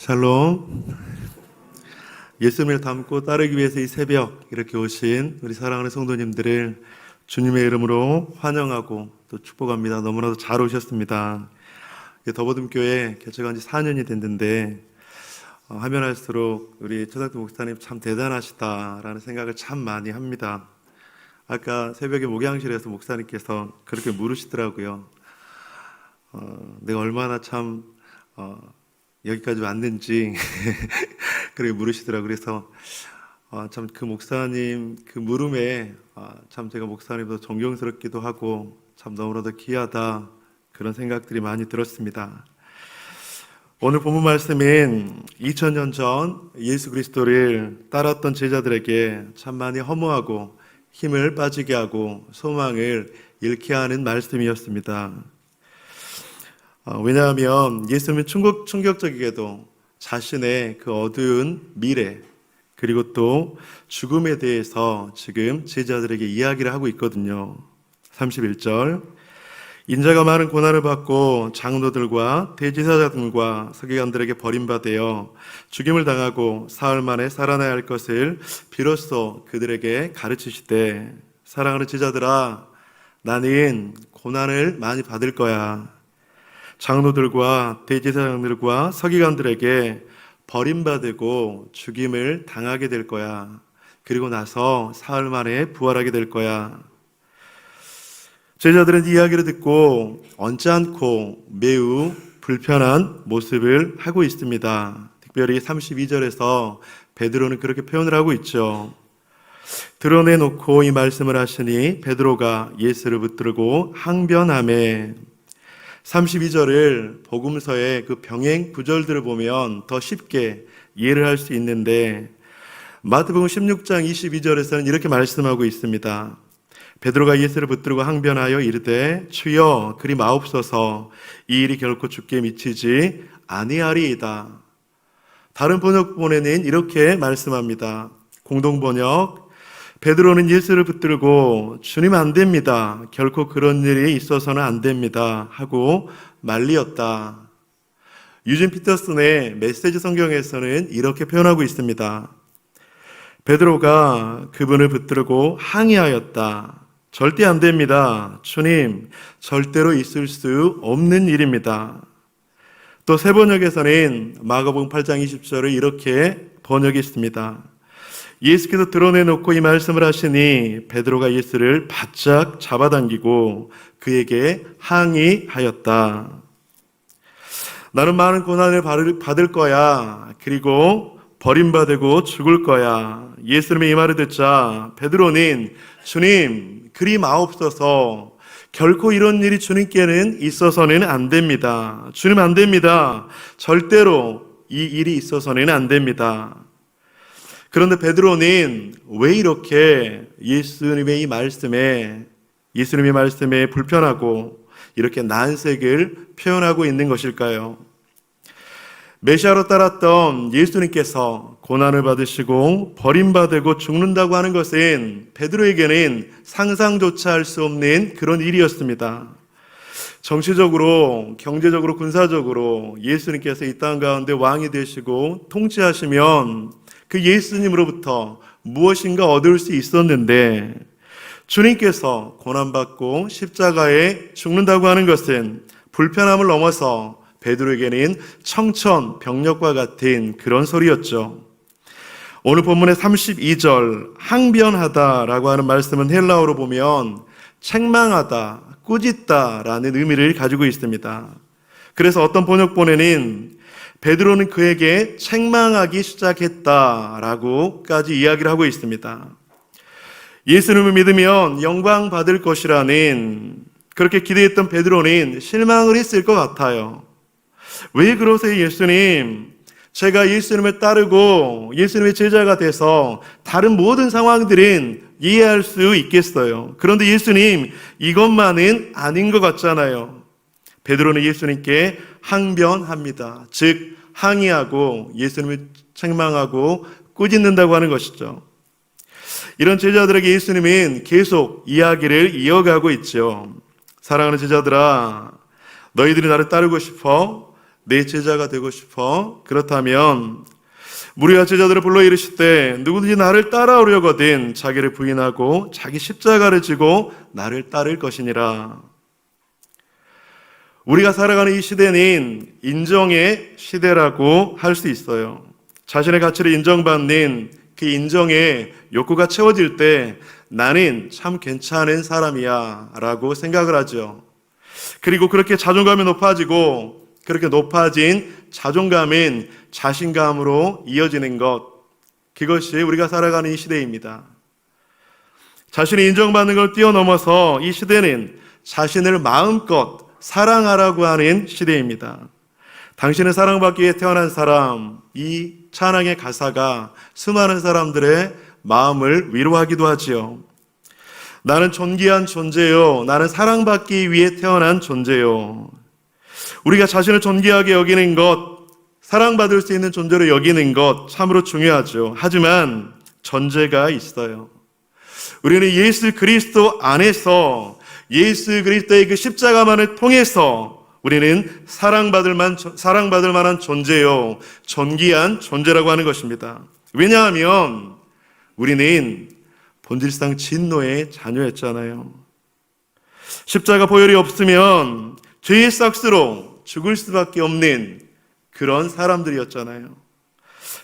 샬롬. 예수님을 닮고 따르기 위해서 이 새벽 이렇게 오신 우리 사랑하는 성도님들을 주님의 이름으로 환영하고 또 축복합니다. 너무나도 잘 오셨습니다. 더보듬교회 개척한 지 4년이 됐는데 하면 할수록 우리 최상태 목사님 참 대단하시다라는 생각을 참 많이 합니다. 아까 새벽에 목양실에서 목사님께서 그렇게 물으시더라고요. 내가 얼마나 참 여기까지 왔는지 그렇게 물으시더라고요. 그래서 참 그 목사님 그 물음에 참 제가 목사님도 존경스럽기도 하고 참 너무나도 귀하다 그런 생각들이 많이 들었습니다. 오늘 본문 말씀인 2000년 전 예수 그리스도를 따랐던 제자들에게 참 많이 허무하고 힘을 빠지게 하고 소망을 잃게 하는 말씀이었습니다. 왜냐하면 예수님은 충격적이게도 자신의 그 어두운 미래 그리고 또 죽음에 대해서 지금 제자들에게 이야기를 하고 있거든요. 31절 인자가 많은 고난을 받고 장로들과 대제사장들과 서기관들에게 버림받아 죽임을 당하고 사흘 만에 살아나야 할 것을 비로소 그들에게 가르치시되 사랑하는 제자들아 나는 고난을 많이 받을 거야. 장로들과 대제사장들과 서기관들에게 버림받고 죽임을 당하게 될 거야. 그리고 나서 사흘 만에 부활하게 될 거야. 제자들은 이 이야기를 듣고 언짢고 매우 불편한 모습을 하고 있습니다. 특별히 32절에서 베드로는 그렇게 표현을 하고 있죠. 드러내놓고 이 말씀을 하시니 베드로가 예수를 붙들고 항변하매 32절을 복음서의 그 병행 구절들을 보면 더 쉽게 이해를 할 수 있는데 마태복음 16장 22절에서는 이렇게 말씀하고 있습니다. 베드로가 예수를 붙들고 항변하여 이르되 주여 그리 마옵소서 이 일이 결코 주께 미치지 아니하리이다. 다른 번역본에는 이렇게 말씀합니다. 공동번역 베드로는 예수를 붙들고 주님 안 됩니다. 결코 그런 일이 있어서는 안 됩니다. 하고 말리었다. 유진 피터슨의 메시지 성경에서는 이렇게 표현하고 있습니다. 베드로가 그분을 붙들고 항의하였다. 절대 안 됩니다. 주님, 절대로 있을 수 없는 일입니다. 또 새 번역에서는 마가복음 8장 20절을 이렇게 번역했습니다. 예수께서 드러내놓고 이 말씀을 하시니 베드로가 예수를 바짝 잡아당기고 그에게 항의하였다. 나는 많은 고난을 받을 거야. 그리고 버림받고 죽을 거야. 예수님의 이 말을 듣자 베드로는 주님 그리 마옵소서 결코 이런 일이 주님께는 있어서는 안 됩니다. 주님 안 됩니다. 절대로 이 일이 있어서는 안 됩니다. 그런데 베드로는 왜 이렇게 예수님의 말씀에 불편하고 이렇게 난색을 표현하고 있는 것일까요? 메시아로 따랐던 예수님께서 고난을 받으시고 버림받고 죽는다고 하는 것은 베드로에게는 상상조차 할 수 없는 그런 일이었습니다. 정치적으로, 경제적으로, 군사적으로 예수님께서 이 땅 가운데 왕이 되시고 통치하시면 그 예수님으로부터 무엇인가 얻을 수 있었는데 주님께서 고난받고 십자가에 죽는다고 하는 것은 불편함을 넘어서 베드로에게는 청천벽력과 같은 그런 소리였죠. 오늘 본문의 32절 항변하다라고 하는 말씀은 헬라어로 보면 책망하다, 꾸짖다라는 의미를 가지고 있습니다. 그래서 어떤 번역본에는 베드로는 그에게 책망하기 시작했다라고까지 이야기를 하고 있습니다. 예수님을 믿으면 영광 받을 것이라는 그렇게 기대했던 베드로는 실망을 했을 것 같아요. 왜 그러세요, 예수님? 제가 예수님을 따르고 예수님의 제자가 돼서 다른 모든 상황들은 이해할 수 있겠어요. 그런데 예수님, 이것만은 아닌 것 같잖아요. 베드로는 예수님께 항변합니다. 즉 항의하고 예수님을 책망하고 꾸짖는다고 하는 것이죠. 이런 제자들에게 예수님은 계속 이야기를 이어가고 있죠. 사랑하는 제자들아, 너희들이 나를 따르고 싶어? 내 제자가 되고 싶어? 그렇다면 무리가 제자들을 불러 이르시되 누구든지 나를 따라오려거든 자기를 부인하고 자기 십자가를 지고 나를 따를 것이니라. 우리가 살아가는 이 시대는 인정의 시대라고 할 수 있어요. 자신의 가치를 인정받는 그 인정의 욕구가 채워질 때 나는 참 괜찮은 사람이야 라고 생각을 하죠. 그리고 그렇게 자존감이 높아지고 그렇게 높아진 자존감은 자신감으로 이어지는 것, 그것이 우리가 살아가는 이 시대입니다. 자신이 인정받는 걸 뛰어넘어서 이 시대는 자신을 마음껏 사랑하라고 하는 시대입니다. 당신은 사랑받기 위해 태어난 사람, 이 찬양의 가사가 수많은 사람들의 마음을 위로하기도 하지요. 나는 존귀한 존재요. 나는 사랑받기 위해 태어난 존재요. 우리가 자신을 존귀하게 여기는 것, 사랑받을 수 있는 존재로 여기는 것 참으로 중요하죠. 하지만 전제가 있어요. 우리는 예수 그리스도 안에서 예수 그리스도의 그 십자가만을 통해서 우리는 사랑받을 만한 존재요, 존귀한 존재라고 하는 것입니다. 왜냐하면 우리는 본질상 진노의 자녀였잖아요. 십자가 보혈이 없으면 죄의 삭스로 죽을 수밖에 없는 그런 사람들이었잖아요.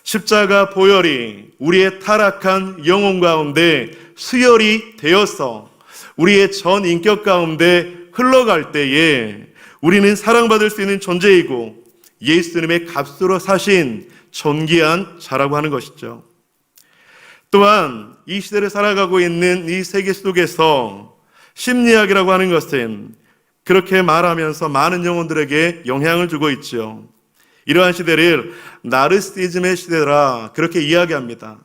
십자가 보혈이 우리의 타락한 영혼 가운데 수혈이 되어서 우리의 전 인격 가운데 흘러갈 때에 우리는 사랑받을 수 있는 존재이고 예수님의 값으로 사신 존귀한 자라고 하는 것이죠. 또한 이 시대를 살아가고 있는 이 세계 속에서 심리학이라고 하는 것은 그렇게 말하면서 많은 영혼들에게 영향을 주고 있죠. 이러한 시대를 나르시즘의 시대라 그렇게 이야기합니다.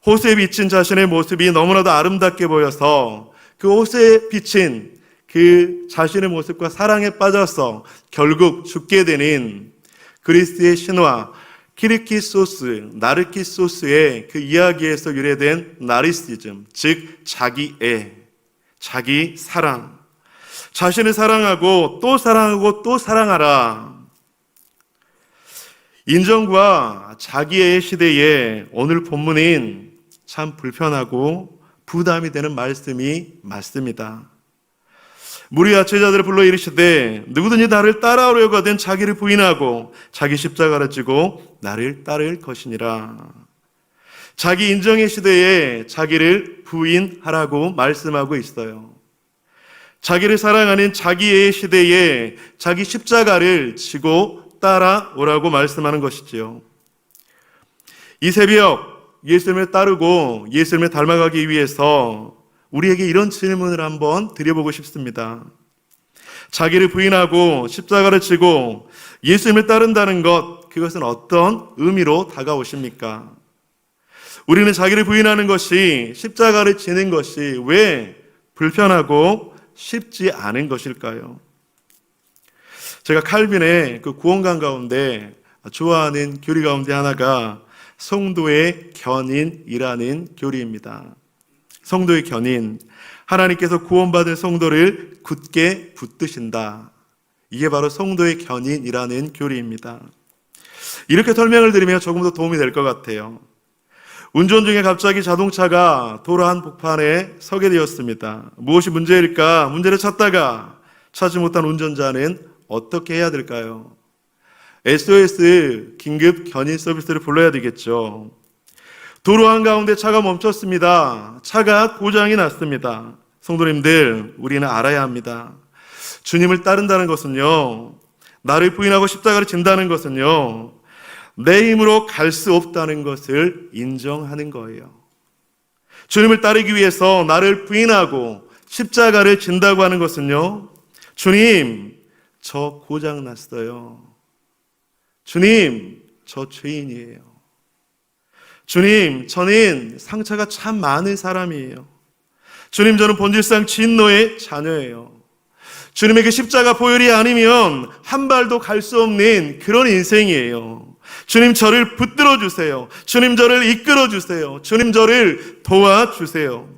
호수에 비친 자신의 모습이 너무나도 아름답게 보여서 그 호수에 비친 그 자신의 모습과 사랑에 빠져서 결국 죽게 되는 그리스의 신화 키르키소스, 나르키소스의 그 이야기에서 유래된 나르시즘, 즉 자기애, 자기 사랑, 자신을 사랑하고 또 사랑하고 또 사랑하라. 인정과 자기애의 시대에 오늘 본문인 참 불편하고 부담이 되는 말씀이 맞습니다. 무리와 제자들을 불러 이르시되 누구든지 나를 따라오려거든 자기를 부인하고 자기 십자가를 지고 나를 따를 것이니라. 자기 인정의 시대에 자기를 부인하라고 말씀하고 있어요. 자기를 사랑하는 자기의 시대에 자기 십자가를 지고 따라오라고 말씀하는 것이지요. 이 새벽 예수님을 따르고 예수님을 닮아가기 위해서 우리에게 이런 질문을 한번 드려보고 싶습니다. 자기를 부인하고 십자가를 지고 예수님을 따른다는 것, 그것은 어떤 의미로 다가오십니까? 우리는 자기를 부인하는 것이, 십자가를 지는 것이 왜 불편하고 쉽지 않은 것일까요? 제가 칼빈의 그 구원관 가운데 좋아하는 교리 가운데 하나가 성도의 견인이라는 교리입니다. 성도의 견인, 하나님께서 구원받은 성도를 굳게 붙드신다. 이게 바로 성도의 견인이라는 교리입니다. 이렇게 설명을 드리면 조금 더 도움이 될 것 같아요. 운전 중에 갑자기 자동차가 도로 한복판에 서게 되었습니다. 무엇이 문제일까? 문제를 찾다가 찾지 못한 운전자는 어떻게 해야 될까요? SOS 긴급 견인 서비스를 불러야 되겠죠. 도로 한가운데 차가 멈췄습니다. 차가 고장이 났습니다. 성도님들, 우리는 알아야 합니다. 주님을 따른다는 것은요, 나를 부인하고 십자가를 진다는 것은요, 내 힘으로 갈 수 없다는 것을 인정하는 거예요. 주님을 따르기 위해서 나를 부인하고 십자가를 진다고 하는 것은요, 주님, 저 고장 났어요. 주님, 저 죄인이에요. 주님, 저는 상처가 참 많은 사람이에요. 주님, 저는 본질상 진노의 자녀예요. 주님에게 십자가 보혈이 아니면 한 발도 갈 수 없는 그런 인생이에요. 주님, 저를 붙들어 주세요. 주님, 저를 이끌어 주세요. 주님, 저를 도와주세요.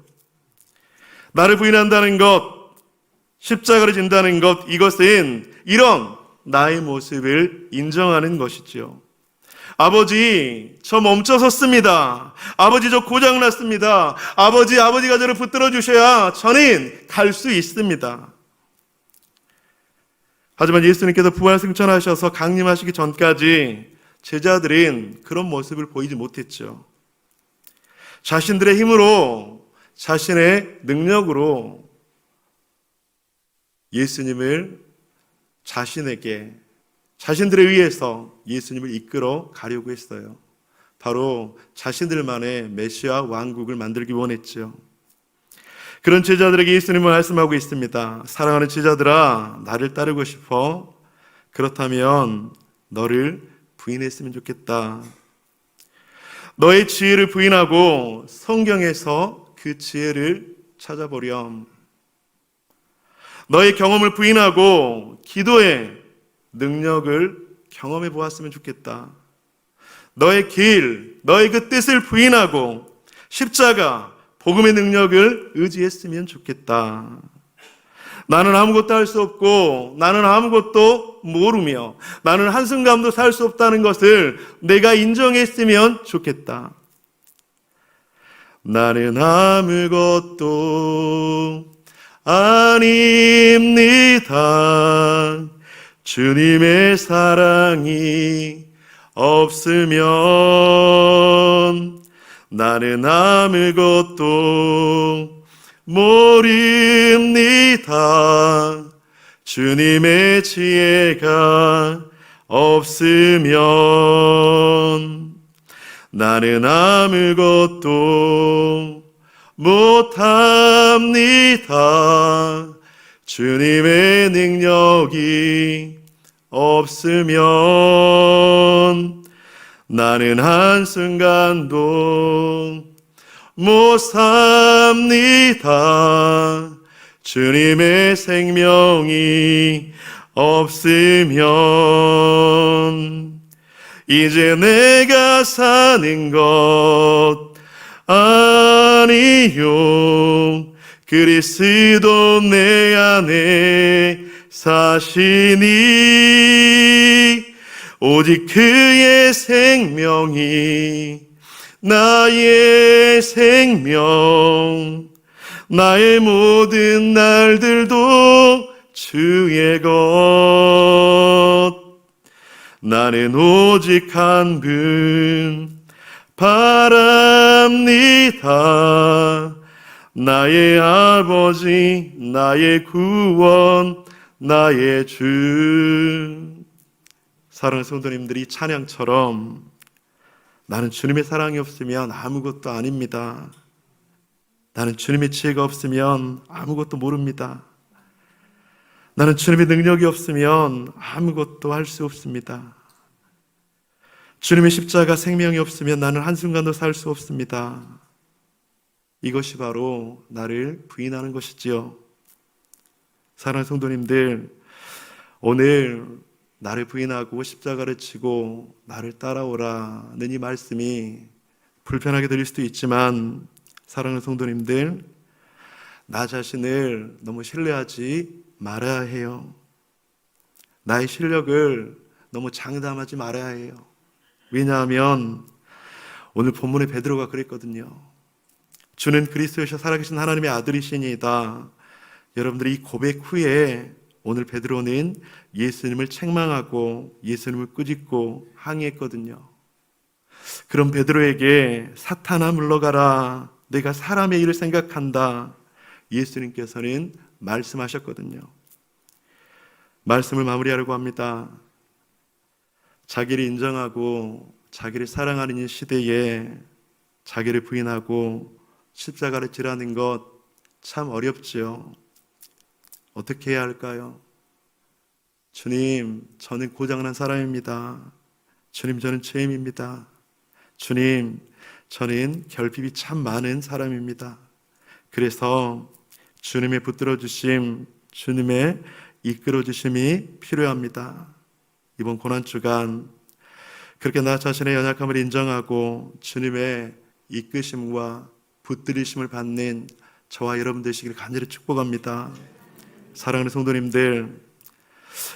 나를 부인한다는 것, 십자가를 진다는 것, 이것은 이런 나의 모습을 인정하는 것이지요. 아버지, 저 멈춰섰습니다. 아버지, 저 고장났습니다. 아버지가 저를 붙들어 주셔야 저는 갈 수 있습니다. 하지만 예수님께서 부활 승천하셔서 강림하시기 전까지 제자들은 그런 모습을 보이지 못했죠. 자신들의 힘으로, 자신의 능력으로 예수님을 자신들에 의해서 예수님을 이끌어 가려고 했어요. 바로 자신들만의 메시아 왕국을 만들기 원했죠. 그런 제자들에게 예수님은 말씀하고 있습니다. 사랑하는 제자들아, 나를 따르고 싶어? 그렇다면 너를 부인했으면 좋겠다. 너의 지혜를 부인하고 성경에서 그 지혜를 찾아보렴. 너의 경험을 부인하고 기도의 능력을 경험해 보았으면 좋겠다. 너의 길, 너의 그 뜻을 부인하고 십자가, 복음의 능력을 의지했으면 좋겠다. 나는 아무것도 할 수 없고 나는 아무것도 모르며 나는 한순간도 살 수 없다는 것을 내가 인정했으면 좋겠다. 나는 아무것도 아닙니다. 주님의 사랑이 없으면 나는 아무것도 모릅니다. 주님의 지혜가 없으면 나는 아무것도 못합니다. 주님의 능력이 없으면 나는 한순간도 못 삽니다. 주님의 생명이 없으면 이제 내가 사는 것 아니요 그리스도 내 안에 사시니 오직 그의 생명이 나의 생명 나의 모든 날들도 주의 것 나는 오직 한 분 바랍니다. 나의 아버지 나의 구원 나의 주. 사랑하는 성도님들이 찬양처럼 나는 주님의 사랑이 없으면 아무것도 아닙니다. 나는 주님의 지혜가 없으면 아무것도 모릅니다. 나는 주님의 능력이 없으면 아무것도 할 수 없습니다. 주님의 십자가 생명이 없으면 나는 한순간도 살 수 없습니다. 이것이 바로 나를 부인하는 것이지요. 사랑하는 성도님들, 오늘 나를 부인하고 십자가를 지고 나를 따라오라는 이 말씀이 불편하게 들릴 수도 있지만 사랑하는 성도님들, 나 자신을 너무 신뢰하지 말아야 해요. 나의 실력을 너무 장담하지 말아야 해요. 왜냐하면 오늘 본문의 베드로가 그랬거든요. 주는 그리스도이셔 살아계신 하나님의 아들이시니이다. 여러분들이 이 고백 후에 오늘 베드로는 예수님을 책망하고 예수님을 꾸짖고 항의했거든요. 그럼 베드로에게 사탄아 물러가라. 내가 사람의 일을 생각한다. 예수님께서는 말씀하셨거든요. 말씀을 마무리하려고 합니다. 자기를 인정하고 자기를 사랑하는 이 시대에 자기를 부인하고 십자가를 지라는 것 참 어렵지요. 어떻게 해야 할까요? 주님, 저는 고장난 사람입니다. 주님, 저는 죄인입니다. 주님, 저는 결핍이 참 많은 사람입니다. 그래서 주님의 붙들어주심, 주님의 이끌어주심이 필요합니다. 이번 고난주간 그렇게 나 자신의 연약함을 인정하고 주님의 이끄심과 붙들이심을 받는 저와 여러분 되시기를 간절히 축복합니다. 사랑하는 성도님들,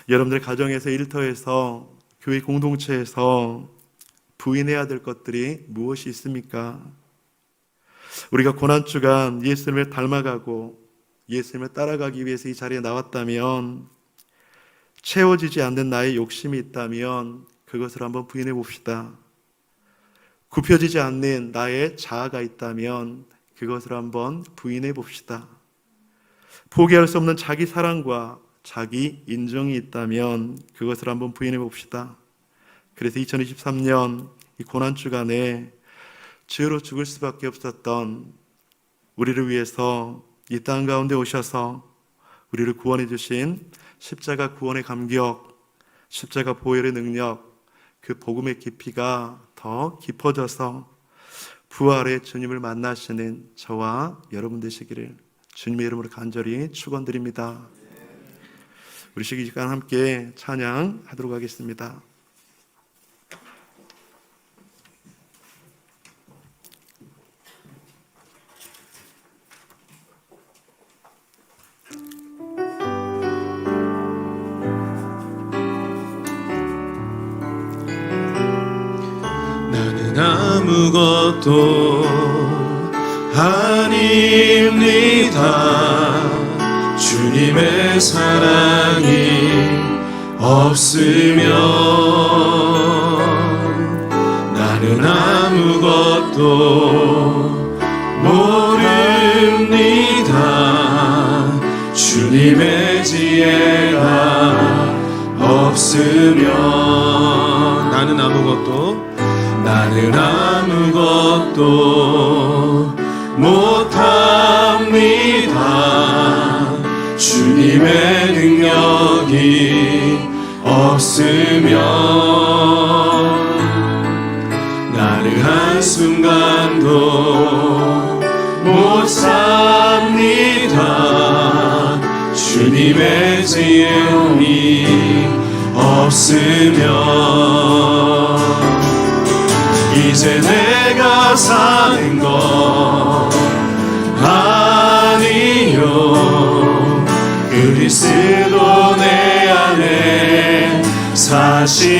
여러분들 가정에서, 일터에서, 교회 공동체에서 부인해야 될 것들이 무엇이 있습니까? 우리가 고난주간 예수님을 닮아가고 예수님을 따라가기 위해서 이 자리에 나왔다면, 채워지지 않는 나의 욕심이 있다면 그것을 한번 부인해 봅시다. 굽혀지지 않는 나의 자아가 있다면 그것을 한번 부인해 봅시다. 포기할 수 없는 자기 사랑과 자기 인정이 있다면 그것을 한번 부인해 봅시다. 그래서 2023년 이 고난주간에 죄로 죽을 수밖에 없었던 우리를 위해서 이 땅 가운데 오셔서 우리를 구원해 주신 십자가 구원의 감격, 십자가 보혈의 능력, 그 복음의 깊이가 더 깊어져서 부활의 주님을 만나시는 저와 여러분 되시기를 주님의 이름으로 간절히 축원드립니다. 우리 시간 함께 찬양하도록 하겠습니다. 나는 아무것도 아닙니다. 주님의 사랑이 없으면 나는 아무것도 모릅니다. 주님의 지혜가 없으면 나는 아무것도 못합니다. 주님의 능력이 없으면 나는 한순간도 못 삽니다. 주님의 지혜이 없으면 이제 내가 사는 것 아니요 그리스도 내 안에 사시니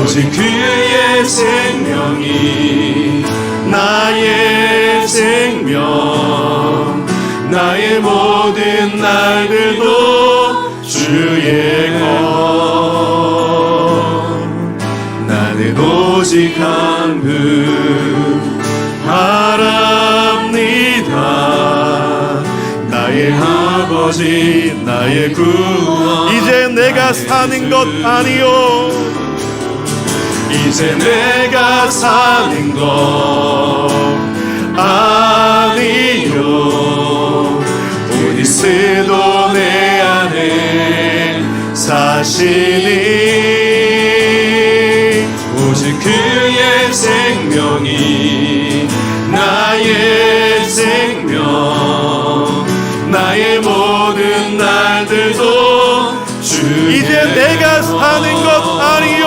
오직 그의 생명이 나의 생명 나의 모든 날들도 주의 것 나는 오직 한 분 바랍니다. 나의 아버지 나의 구원 이제 내가 사는 것 아니요 이제 내가 사는 것 아니요 그리스도 내 안에 사시니 오직 그의 생명이 나의 생명 나의 모든 날들도 주의 이제 내가 사는 것 아니요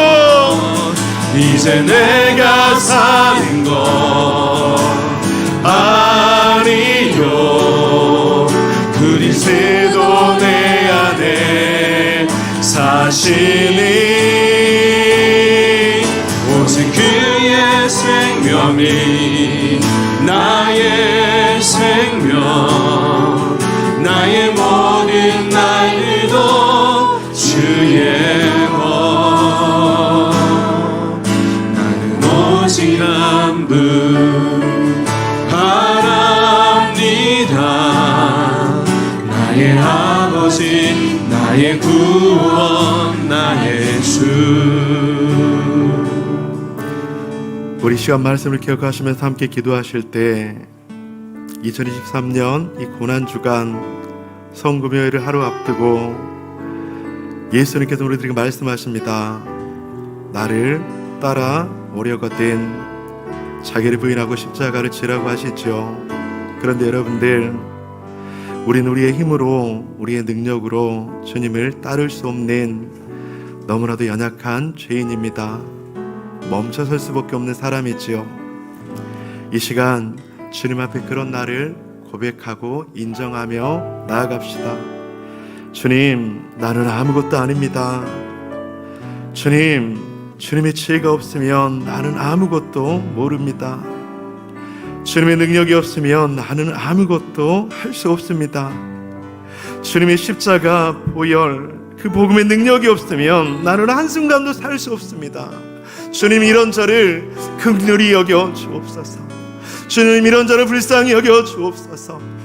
이제 내가 사는 것 아니요 그리스도 내 안에 사시니 오직 그의 생명이 나의 생명 나의 모든 날들도 주의 것 나는 오직 한 분 바랍니다. 나의 아버지 나의 구원 나의 주 우리 시간 말씀을 기억하시면서 함께 기도하실 때 2023년 이 고난주간 성금요일을 하루 앞두고 예수님께서 우리들에게 말씀하십니다. 나를 따라 오려거든 자기를 부인하고 십자가를 지라고 하시죠. 그런데 여러분들 우리는 우리의 힘으로 우리의 능력으로 주님을 따를 수 없는 너무나도 연약한 죄인입니다. 멈춰설 수밖에 없는 사람이지요. 이 시간 주님 앞에 그런 나를 고백하고 인정하며 나아갑시다. 주님, 나는 아무것도 아닙니다. 주님, 주님의 지혜가 없으면 나는 아무것도 모릅니다. 주님의 능력이 없으면 나는 아무것도 할 수 없습니다. 주님의 십자가 보혈, 그 복음의 능력이 없으면 나는 한순간도 살 수 없습니다. 주님, 이런 저를 긍휼히 여겨 주옵소서. 주님, 이런 저를 불쌍히 여겨 주옵소서.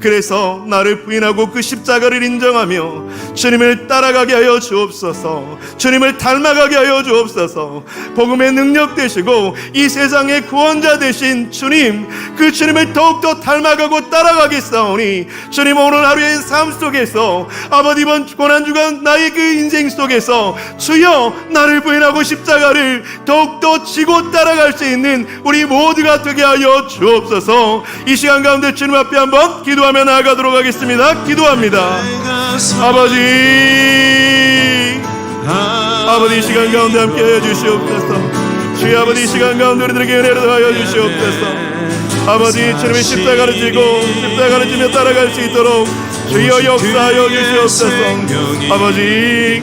그래서 나를 부인하고 그 십자가를 인정하며 주님을 따라가게 하여 주옵소서. 주님을 닮아가게 하여 주옵소서. 복음의 능력 되시고 이 세상의 구원자 되신 주님, 그 주님을 더욱더 닮아가고 따라가겠사오니 주님, 오늘 하루의 삶 속에서 아버지, 이번 고난주간 나의 그 인생 속에서 주여, 나를 부인하고 십자가를 더욱더 지고 따라갈 수 있는 우리 모두가 되게 하여 주옵소서. 이 시간 가운데 주님 앞에 한번 기도하며 나아가도록 하겠습니다. 기도합니다. 아버지, 이 시간 가운데 함께 하여 주시옵소서. 주의 아버지, 이 시간 가운데 우리들에게 은혜를 더하여 주시옵소서. 아버지, 주님의 십자가를 지고 십자가를 지며 따라갈 수 있도록 주여 역사하여 주시옵소서. 아버지,